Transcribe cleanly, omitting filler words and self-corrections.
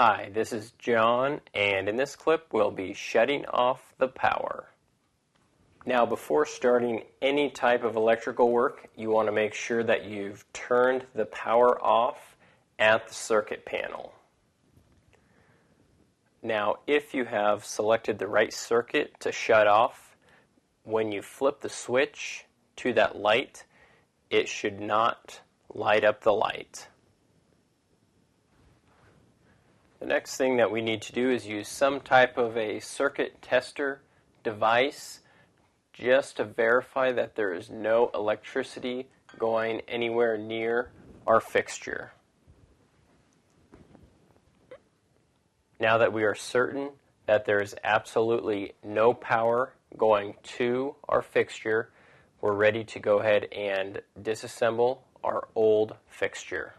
Hi, this is John, and in this clip we'll be shutting off the power. Now, before starting any type of electrical work, you want to make sure that you've turned the power off at the circuit panel. Now, if you have selected the right circuit to shut off, when you flip the switch to that light, it should not light up the light. The next thing that we need to do is use some type of a circuit tester device just to verify that there is no electricity going anywhere near our fixture. Now that we are certain that there is absolutely no power going to our fixture, we're ready to go ahead and disassemble our old fixture.